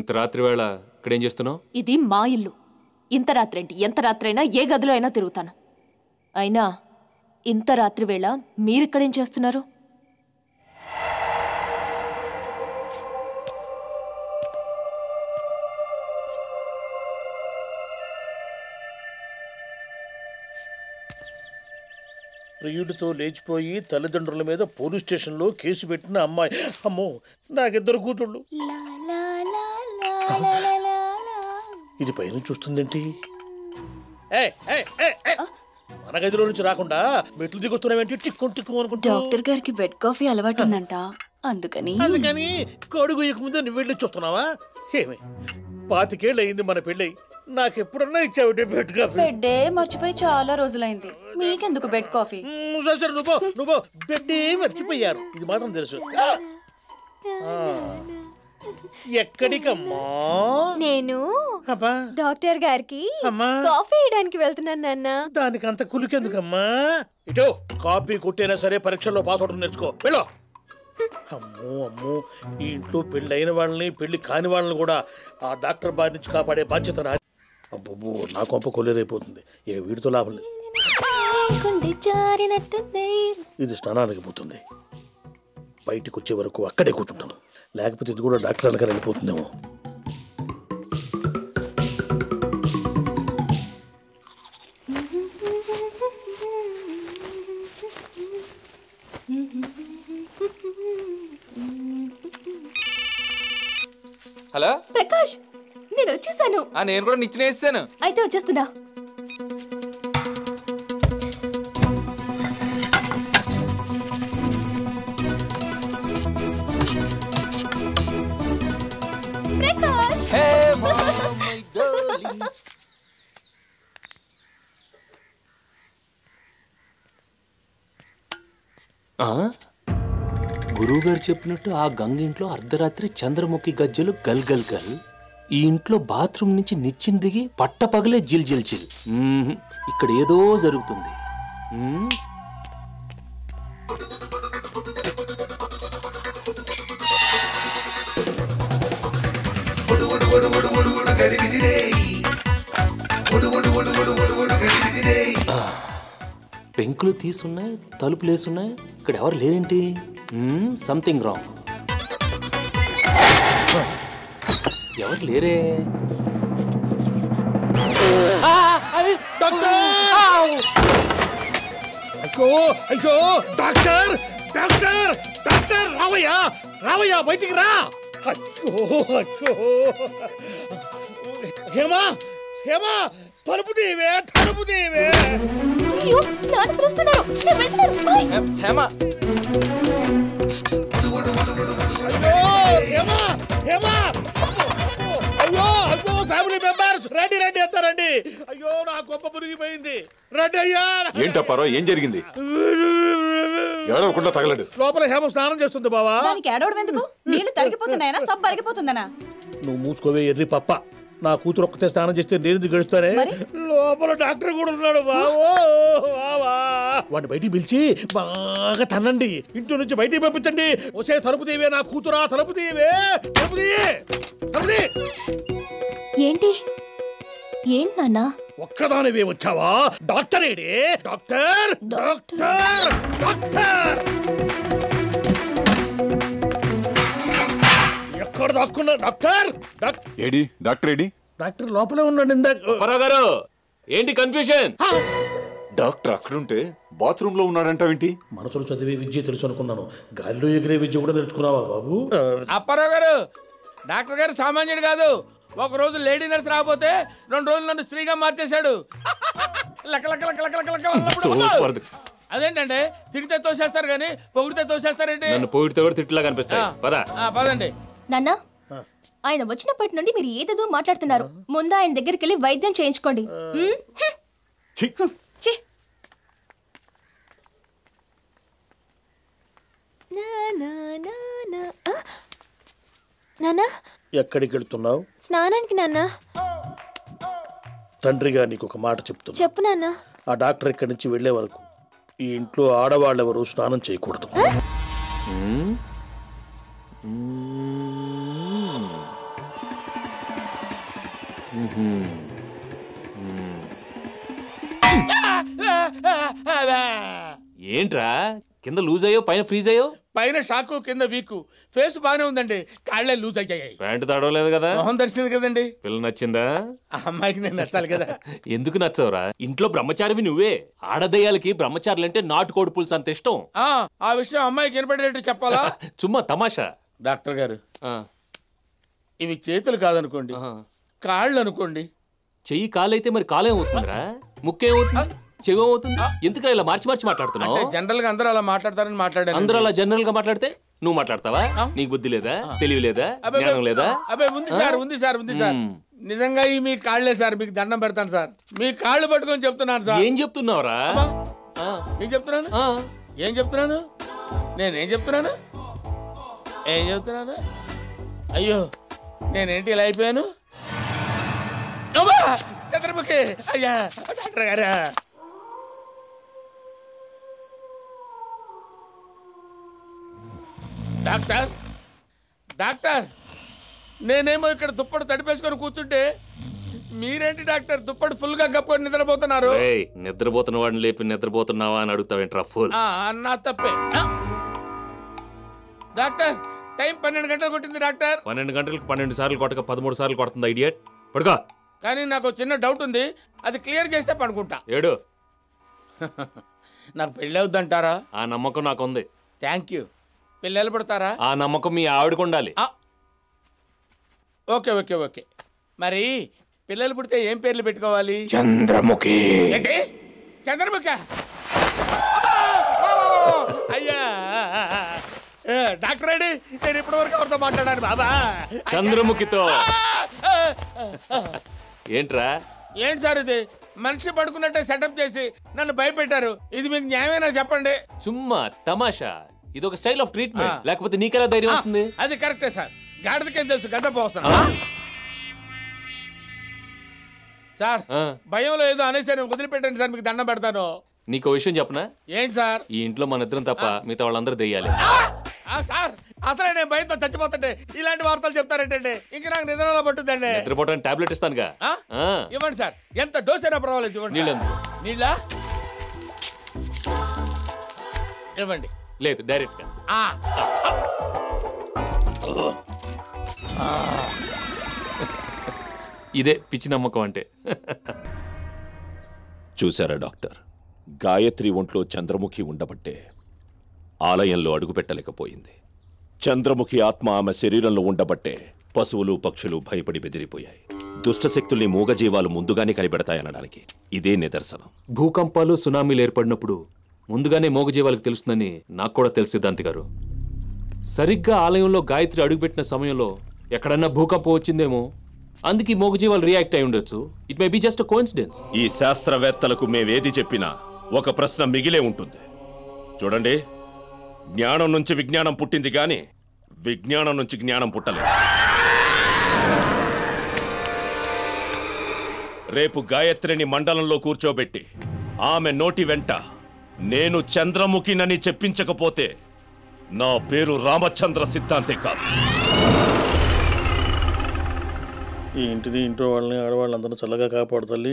ఇంత రాత్రి వేళ ఇక్కడేం చేస్తున్నావు? ఇది మా ఇల్లు. ఇంత రాత్రేంటి, ఎంత రాత్రైనా ఏ గదిలో అయినా తిరుగుతాను. అయినా ఇంత రాత్రి వేళ మీరిక్కడేం చేస్తున్నారు? ప్రియుడితో లేచిపోయి తల్లిదండ్రుల మీద పోలీస్ స్టేషన్లో కేసు పెట్టిన అమ్మాయి. అమ్మో, నాకిద్దరు కూతుళ్ళు. ఇది పైన చూస్తుందేంటి? మన గదిలో నుంచి రాకుండా మెట్లు దిగొస్తున్నావేంటి? టిక్కు టిక్కు అనుకుంటా. డాక్టర్ గారికి బెడ్ కాఫీ అలవాటు ఉందంట, అందుకని కొడుకు ఇక ముందు నువ్వు వెళ్ళి చూస్తున్నావా? ఏమి 25 ఏళ్ళు అయింది మన పెళ్ళై, నాకెప్పుడన్నా ఇచ్చావుటే బెడ్ కాఫీ? బెడ్డే మర్చిపోయి చాలా రోజులైంది, మీకెందుకు బెడ్ కాఫీ? సరే నువ్వు బెడ్డే మర్చిపోయారు, ఇది మాత్రం తెలుసు. ఎక్కడికమ్మా? నేను డాక్టర్ గారికి కాఫీ ఇవ్వడానికి వెళ్తున్నాను నాన్న. దానికి అంత కులికెందుకమ్మా? ఇటో కాఫీ కొట్టైనా సరే పరీక్షల్లో పాస్ అవడం నేర్చుకో, వెళ్ళు. అమ్మో అమ్మో, ఈ ఇంట్లో పెళ్లి అయిన వాళ్ళని పెళ్లి కాని వాళ్ళని కూడా ఆ డాక్టర్ బారి నుంచి కాపాడే బాధ్యత నా. అబ్బో, నా కొంప కొల్లేరైపోతుంది. ఇక వీడితో లాభం లేదు. ఇది స్నానానికి పోతుంది, బయటికి వచ్చే వరకు అక్కడే కూర్చుంటాను, లేకపోతే ఇది కూడా డాక్టర్ అనగా వెళ్ళిపోతుందేమో. హలో ప్రకాష్, నేను వచ్చేసాను. నేను కూడా నిచ్చెన వేసాను. అయితే వచ్చేస్తున్నా. గురువు గారు చెప్పినట్టు ఆ గంగ ఇంట్లో అర్ధరాత్రి చంద్రముఖి గజ్జలు గల్ గల్ గల్. ఈ ఇంట్లో బాత్రూమ్ నుంచి నిచ్చిన దిగి పట్ట పగలే జిల్ జిల్ జిల్. ఇక్కడ ఏదో జరుగుతుంది. పెంకులు తీసున్నాయి, తలుపులు వేసున్నాయి, ఇక్కడ ఎవరు లేరేంటి? Something wrong. ఎవరు లేరే? అయ్యో డాక్టర్ డాక్టర్ డాక్టర్, రావయ్యా రావయ్యా, బయటికి రా. అయ్యో అయ్యో, హేమా హేమా, తలుపు తీవే, తలుపు తీవే. అయ్యో, నాన్న పిలుస్తున్నారు. హేమా, హేమా హేమా, అయ్యో అయ్యో, ఫ్యామిలీ మెంబర్స్ రండి రండి, ఎంత రండి. అయ్యో, నా గొప్ప మునిగిపోయింది, రండి అయ్యా. ఏంటప్పారో, ఏం జరిగింది? ఏడవకుండా తగలడు. లోపల హేమ స్నానం చేస్తుంది బావా. దానికి ఏడవడం ఎందుకు? నీళ్లు తరిగిపోతున్నాయనా, సబ్బు అరిగిపోతుందనా? నువ్వు మూసుకోవే ఎర్రి పప్ప. నా కూతురు ఒక్కతే స్నానం చేస్తే నేను గడుస్తానే. లోపల డాక్టర్ కూడా ఉన్నాడు బావో. వాడిని బయటికి పిలిచి బాగా తన్నండి, ఇంట్లో నుంచి బయటికి పంపించండి. వచ్చే తలుపు తీవే నా కూతురా, తలుపు తీవే, తలుపు తీయే, తలుపు తీ. ఏంటి ఏంటి నాన్న? ఒక్కదానివే వచ్చావా? డాక్టర్ ఏడే? డాక్టర్ డాక్టర్ డాక్టర్, ఎక్కడ దాక్కున్నా? డాక్టర్ ఏడి డాక్టర్ ఏడి? డాక్టర్ లోపలే ఉన్నాడు ఇందాక. గారు, ఏంటి కన్ఫ్యూజన్? డాక్టర్ అక్కడుంటే బాత్రూమ్ లో ఉన్నాడంటావేంటి? మనసులు చదివే విద్య తెలుసు అనుకున్నాను, గాలిలో ఎగిరే విద్య కూడా నేర్చుకున్నావా బాబు? అప్పారావు గారు, డాక్టర్ గారు సామాన్యుడు కాదు. ఒక రోజు లేడీ నర్స్ రాకపోతే 2 రోజులు నన్ను స్త్రీగా మార్చేశాడు. అదేంటంటే తిడితే తోసేస్తారు కానీ పొగిడితే తోసేస్తారేంటి? నన్ను పొగిడితే కూడా తిట్టులా కనిపిస్తాయి. పదండి. నాన్న, ఆయన వచ్చినప్పటి నుండి మీరు ఏదేదో మాట్లాడుతున్నారు. ముందు ఆయన దగ్గరికి వెళ్ళి వైద్యం చేయించుకోండి. నాన్న, ఎక్కడికి వెళ్తున్నావు? స్నానానికి నాన్న. తండ్రిగా నీకు ఒక మాట చెప్తున్నా. చెప్పు నాన్న. ఆ డాక్టర్ ఇక్కడి నుంచి వెళ్లే వరకు ఈ ఇంట్లో ఆడవాళ్ళెవరూ స్నానం చేయకూడదు. ఏంట్రా కింద లూజ్ అయ్యో పైన ఫ్రీజ్ అయ్యో? పైన షాకు కింద వీకు. ఫేస్ బాగానే ఉందండి, కాళ్ళే లూజ్ అయ్యాయి. ప్యాంటు తడవలేదు కదా? మొహం దర్శింది కదండి. పిల్ల నచ్చిందా? ఆ అమ్మాయికి నేను నచ్చాలి కదా. ఎందుకు నచ్చవురా? ఇంట్లో బ్రహ్మచారివి నువ్వే. ఆడదయ్యాలకి బ్రహ్మచారులంటే నాటుకోడి పులుసు అంత ఇష్టం. ఆ విషయం అమ్మాయికి వినపడేటట్టు చెప్పాలా? చుమ్మా తమాషా. డాక్టర్ గారు, ఇవి చేతులు కాదనుకోండి, కాళ్ళు అనుకోండి. చెయ్యి కాలైతే మరి కాలేమవుతుందిరా? ముక్కేమవుతుంది? చెవేమవుతుంది? ఎందుకు ఇలా మార్చి మార్చి మాట్లాడుతున్నావు? జనరల్ గా అందరూ అలా మాట్లాడతారని మాట్లాడాను. అందరూ అలా జనరల్ గా మాట్లాడితే నువ్వు మాట్లాడతావా? నీకు బుద్ధి లేదా? తెలివి లేదా? జ్ఞానం లేదా? అబ్బాయి ఉంది సార్, ఉంది సార్, ఉంది సార్. నిజంగా ఈ మీ కాళ్ళే సార్. మీకు దండం పెడతాను సార్. మీ కాళ్ళు పట్టుకొని చెప్తున్నాను సార్. ఏం చెప్తున్నావురా? ఏం చెప్తున్నాను? ఏం చెప్తున్నాను? నేనేం చెప్తున్నాను? ఏం చెప్తున్నాను? అయ్యో, నేనేంటి ఇలా అయిపోయాను? చంద్రముఖి అయ్యా, డాక్టర్ గారా. డాక్టర్, డాక్టర్, నేనేమో ఇక్కడ దుప్పటి తడిపేసుకొని కూర్చుంటే మీరేంటి డాక్టర్ దుప్పటి ఫుల్ గా కప్పుకొని నిద్రపోతున్నారు? నిద్రపోతున్న వాడిని లేపి నిద్రపోతున్నావా అని అడుగుతావేంట్రా ఫుల్? నా తప్పే. డాక్టర్, టైం 12 గంటలు కొట్టింది డాక్టర్. 12 గంటలకు 12 సార్లు కొట్టక 13 సార్లు కొడుతుంది ఐడియట్. పడుకో. కానీ నాకు చిన్న డౌట్ ఉంది, అది క్లియర్ చేస్తే పడుకుంటా. ఏడు. నాకు పెళ్ళి అవుద్దంటారా? ఆ నమ్మకం నాకుంది. Thank you. పిల్లలు పడతారా? ఆ నమ్మకం మీ ఆవిడకు ఉండాలి. Okay okay okay. మరి పిల్లలు పుడితే ఏం పేర్లు పెట్టుకోవాలి? చంద్రముఖి. ఏంటి చంద్రముఖి? అయ్యా డాక్టర్ అండి, నేను ఇప్పటి వరకు ఎవరితో మాట్లాడాను బాబా? చంద్రముఖితో. ఏంట్రా? ఏంటి సార్ ఇది? మనిషి పడుకున్నట్టే సెటప్ చేసి నన్ను భయపెట్టారు. ఇది మీకు న్యాయమేనా చెప్పండి? చుమ్మా తమాషా. ఇది ఒక స్టైల్ ఆఫ్ ట్రీట్మెంట్. లేకపోతే నీకెలా ధైర్యం వస్తుంది? అది కరెక్టే సార్. గాడిదకేం తెలుసు, గద్ద పోస్తాను సార్. భయంలో ఏదో అనేసి వదిలిపెట్టండి సార్, మీకు దండం పెడతాను. నీకు విషయం చెప్పనా? ఏంటి సార్? ఈ ఇంట్లో మన ఇద్దరం తప్ప మిగతా వాళ్ళందరూ దెయ్యాలి. సార్, అసలే నేను భయంతో చచ్చిపోతుంటే ఇలాంటి వార్తలు చెప్తారేంటండి? ఇంక నాకు నిద్రలో పట్టుదండి. నిద్రపోవడానికి టాబ్లెట్ ఇస్తానుగా. ఇవ్వండి సార్, ఎంత డోస్ అయినా పర్వాలేదు. ఇవ్వండి. నీళ్ళ ఇవ్వండి. లేదు, డైరెక్ట్ గా. ఇదే పిచ్చి నమ్మకం అంటే. చూసారా డాక్టర్, గాయత్రి ఒంట్లో చంద్రముఖి ఉండబట్టే ఆలయంలో అడుగుపెట్టలేకపోయింది. చంద్రముఖి ఆత్మ ఆమె శరీరంలో ఉండబట్టే పశువులు పక్షులు భయపడి బెదిరిపోయాయి. దుష్టశక్తుల్ని మూగజీవాలు ముందుగానే కనిపెడతాయనడానికి ఇదే నిదర్శనం. భూకంపాలు సునామీలు ఏర్పడినప్పుడు ముందుగానే మూగజీవాలకు తెలుస్తుందని నాకు కూడా తెలుసు సిద్ధాంతి గారు. సరిగ్గా ఆలయంలో గాయత్రి అడుగుపెట్టిన సమయంలో ఎక్కడన్నా భూకంపం వచ్చిందేమో, అందుకే మూగజీవాలు రియాక్ట్ అయి ఉండొచ్చు. It may be just coincidence. ఈ శాస్త్రవేత్తలకు మేవేది చెప్పినా ఒక ప్రశ్న మిగిలే ఉంటుంది. చూడండి, జ్ఞానం నుంచి విజ్ఞానం పుట్టింది కానీ విజ్ఞానం నుంచి జ్ఞానం పుట్టలేదు. రేపు గాయత్రిని మండలంలో కూర్చోబెట్టి ఆమె నోటి వెంట నేను చంద్రముఖినని చెప్పించకపోతే నా పేరు రామచంద్ర సిద్ధాంతే కాదు. ఈ ఇంటిని, ఇంట్లో వాళ్ళని, ఆడవాళ్ళందరూ చల్లగా కాపాడు తల్లి.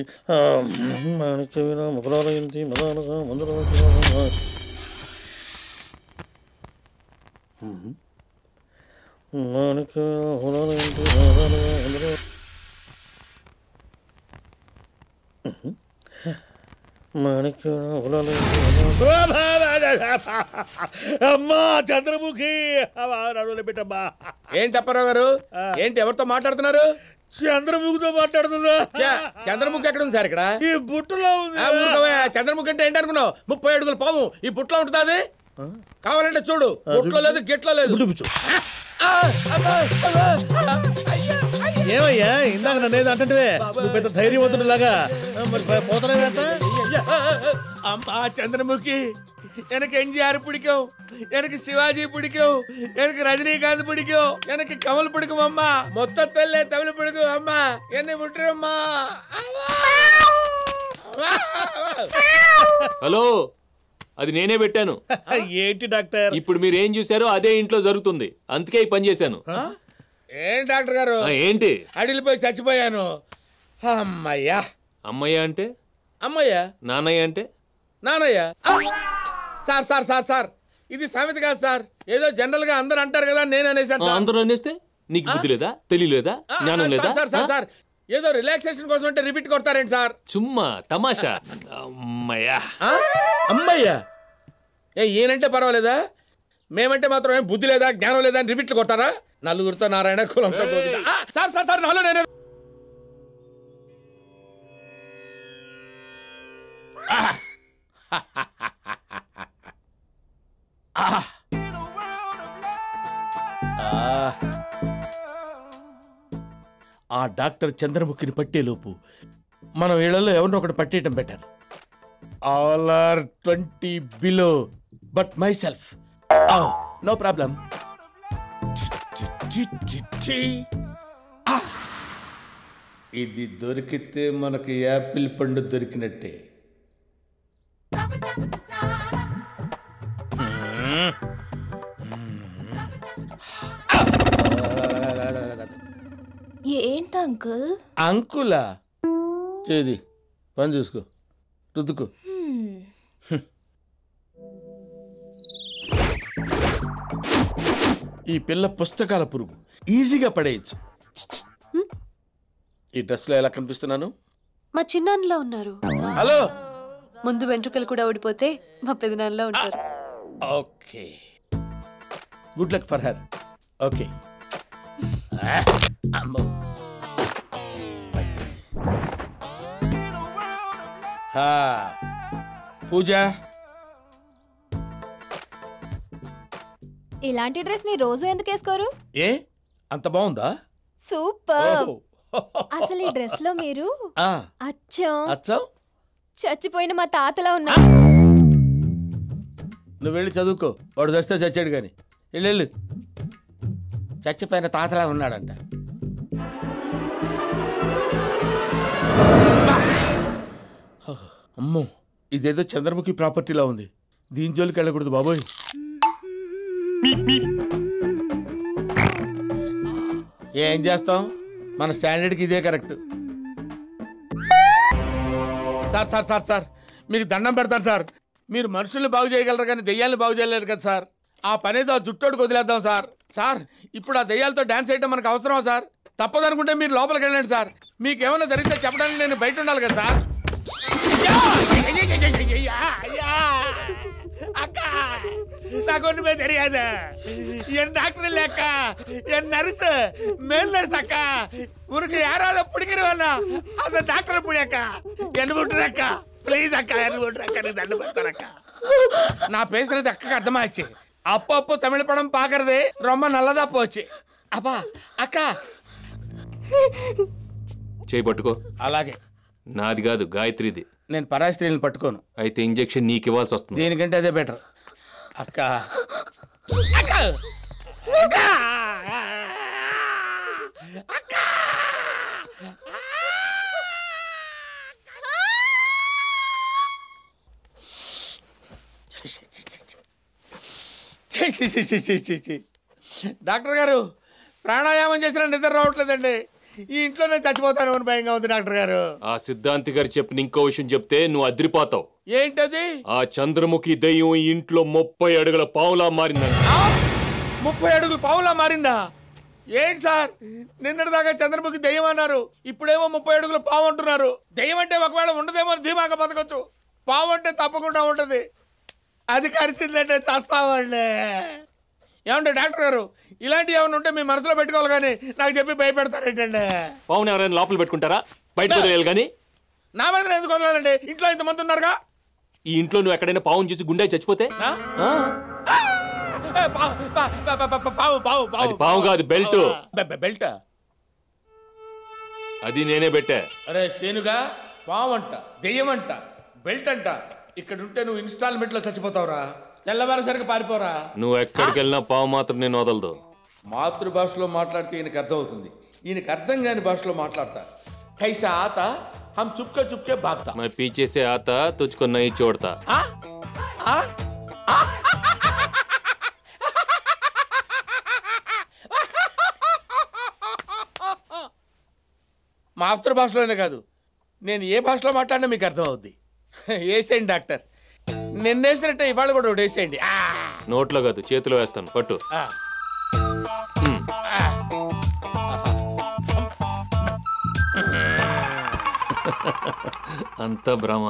అమ్మా చంద్రముఖి, పెట్టమ్మా. ఏంటి అప్పారావు గారు? ఏంటి ఎవరితో మాట్లాడుతున్నారు? చంద్రముఖితో మాట్లాడుతున్నా. చంద్రముఖి ఎక్కడ ఉంది సార్? ఇక్కడ ఈ బుట్టలో ఉంది. చంద్రముఖి అంటే ఏంటి అనుకున్నావు? 30 అడుగుల పాము ఈ బుట్టలో ఉంటుంది. అది కావాలంటే చూడు, బుట్టలో లేదు, గిట్లో లేదు. చూపించు. ఏమయ్యా, ఇందాక నన్ను ఏదో అంటే నువ్వు పెద్ద ధైర్యవంతుడు లాగా పోతానేంట. అమ్మా చంద్రముఖి, எனக்கு எம்ஜிஆர் பிடிக்கும், எனக்கு சிவாஜி பிடிக்கும், எனக்கு ரஜினிகாந்த் பிடிக்கும், எனக்கு கமல் பிடிக்கும். அம்மா மொத்தத்தில் தமிழ் பிடிக்கும். அம்மா என்னை விட்டுரும்மா. హలో, అది నేనే పెట్టాను. ఏంటి డాక్టర్? ఇప్పుడు మీరు ఏం చూసారో అదే ఇంట్లో జరుగుతుంది. అందుకే ఈ పని చేశాను. ఏం డాక్టర్ గారు? ఏంటి? అడిలిపోయి చచ్చిపోయాను. అమ్మయ్యా. అమ్మయ్య అంటే అమ్మయ్యా. నాన్నయ్య అంటే నానయ్య. సార్ సార్ సార్ సార్ ఇది సామెత కాదు సార్, ఏదో జనరల్ గా అందరు అంటారు కదా, నేను అనేసాను. అందరూ అనేస్తే నీకు బుద్ధి లేదా, తెలియలేదా, జ్ఞానం లేదా? సార్ సార్ సార్ ఏదో రిలాక్సేషన్ కోసం అంటే రిపీట్ కొడతారేంటి సార్? చుమ్మా తమాషా. అమ్మయ్యా. అమ్మయ్యా ఈయనంటే పర్వాలేదా, మేమంటే మాత్రం ఏం బుద్ధి లేదా జ్ఞానం లేదా అని రిపీట్లు కొడతారా? నలుగురితో నారాయణ కులంతో సార్ సార్ సార్ నాలో నేనే. ఆ డాక్టర్ చంద్రముఖిని పట్టేలోపు మనం ఇళ్లలో ఎవరినో ఒకటి పట్టేయటం better. All are 20 below but myself no problem. ఇది దొరికితే మనకు యాపిల్ పండు దొరికినట్టే. ఏంటి అంకుల్? అంకులా? చేది పని చూసుకో, రుద్దుకో. ఈ పిల్ల పుస్తకాల పురుగు, ఈజీగా పడేయచ్చు. ఈ డ్రెస్ లో ఎలా కనిపిస్తున్నాను? మా చిన్నాన్నలో ఉన్నారు. హలో, ముందు వెంట్రుకలు కూడా ఊడిపోతే మా పెదనాన్నలో ఉంటారు. Okay, good luck for her. Okay. అమ్మో, పూజ ఇలాంటి డ్రెస్ మీరు రోజు ఎందుకు వేసుకోరు? ఏ అంత బాగుందా? సూపర్. అసలు ఈ డ్రెస్ లో మీరు అచ్చం చచ్చిపోయిన మా తాతలా ఉన్నా. నువ్వు వెళ్ళి చదువుకో, వాడు చస్తే చచ్చాడు కానీ. వెళ్ళు, చచ్చిపోయిన తాతలా ఉన్నాడంట. అమ్మో, ఇదేదో చంద్రముఖి ప్రాపర్టీలా ఉంది, దీని జోలికి వెళ్ళకూడదు బాబోయ్. ఏం చేస్తాం, మన స్టాండర్డ్కి ఇదే correct. Sir sir sir sir మీకు దండం పెడతాను సార్, మీరు మనుషుల్ని బాగు చేయగలరు కానీ దెయ్యాలను బాగు చేయలేరు కదా సార్. ఆ పనేదో ఆ జుట్టోడికి వదిలేద్దాం సార్. సార్ ఇప్పుడు ఆ దెయ్యాలతో డాన్స్ చేయడం మనకు అవసరమా సార్? తప్పదనుకుంటే మీరు లోపలికి వెళ్ళండి సార్. మీకు ఏమైనా జరిగితే చెప్పడానికి నేను బయట ఉండాలి కదా సార్. அக்கா நான் ஒண்ணுமே தெரியாது. என் டாக்டர் இல்ல அக்கா, என் நர்ஸ், மேல் நர்ஸ் அக்கா. உனக்கு யாராவது பிடிக்கிறவனா அந்த டாக்டரை பிடி அக்கா. என்ன விட்டுரு அக்கா, பிளீஸ் அக்கா, என்ன விட்டுரு அக்கா, நீ தண்டு படுத்துற அக்கா. நான் பேசுறது அக்காக்கு அர்த்தமாச்சு. அப்பப்போ தமிழ் படம் பாக்குறது ரொம்ப நல்லதா போச்சு. அப்பா అక్కా చేయి పట్టుకో. అలాగే. నాది కాదు, గాయత్రిది. నేను పరాయి స్త్రీలను పట్టుకోను. అయితే ఇంజెక్షన్ నీకు ఇవ్వాల్సి వస్తుంది. దీనికంటే అదే బెటర్. అక్క అక్క అక్క డాక్టర్ గారు, ప్రాణాయామం చేసిన నిద్ర రావట్లేదండి. ఈ ఇంట్లో నేను చచ్చిపోతాను అని భయంగా ఉంది డాక్టర్ గారు. ఆ సిద్ధాంతి గారు చెప్పిన ఇంకో విషయం చెప్తే నువ్వు అదిరిపోతావు. ఏంటది? ఆ చంద్రముఖి దయ్యం ఈ ఇంట్లో 30 అడుగుల పావులా మారిందండి. 30 అడుగుల పావులా మారిందా? ఏంటి సార్, నిన్నటిదాకా చంద్రముఖి దయ్యం అన్నారు, ఇప్పుడేమో 30 అడుగుల పావు అంటున్నారు. దయ్యం అంటే ఒకవేళ ఉండదేమో ధీమాగా బతకొచ్చు, పావు అంటే తప్పకుండా ఉంటది. అది కరిచిందంటే చస్తామండి. ఏమంటే డాక్టర్ గారు, ఇలాంటివి ఏమైనా ఉంటే మీ మనసులో పెట్టుకోవాలి కానీ నాకు చెప్పి భయపెడతారేంటండి? పావుని ఎవరైనా లోపల పెట్టుకుంటారా? బయట వదిలేయాలి కానీ. నా మీద ఎందుకు వదలాలండి? ఇంట్లో ఇంతమంది ఉన్నారుగా. ఈ ఇంట్లో నువ్వు ఎక్కడైనా పావుని చూసి గుండె చచ్చిపోతే? పావు కాదు, బెల్ట్. బెల్ట్ అది నేనే పెట్టా. అరే సేనుగా, పావు అంట, దెయ్యం అంట, బెల్ట్ అంట, ఇక్కడ ఉంటే నువ్వు ఇన్స్టాల్మెంట్ లో చచ్చిపోతావురా. తెల్లవారేసరికి పారిపోరా. నువ్వు ఎక్కడికి వెళ్ళినా పావు మాత్రం నేను వదలదు. మాతృభాషలో మాట్లాడితే ఈయనకు అర్థం అవుతుంది, ఈయనకు అర్థం కాని భాషలో మాట్లాడతా. కైసా ఆత హమ్ చుప్కే చుప్కే భాగ్తా. मैं पीछे से आता तुझको नहीं छोड़ता. మాతృభాషలోనే కాదు, నేను ఏ భాషలో మాట్లాడినా మీకు అర్థం అవుద్ది. వేసేయండి డాక్టర్, నిన్నేసినట్టే ఇవాళ కూడా ఒకటి వేసేయండి. నోట్లో కాదు, చేతిలో వేస్తాను, పట్టు. అంత భ్రమ.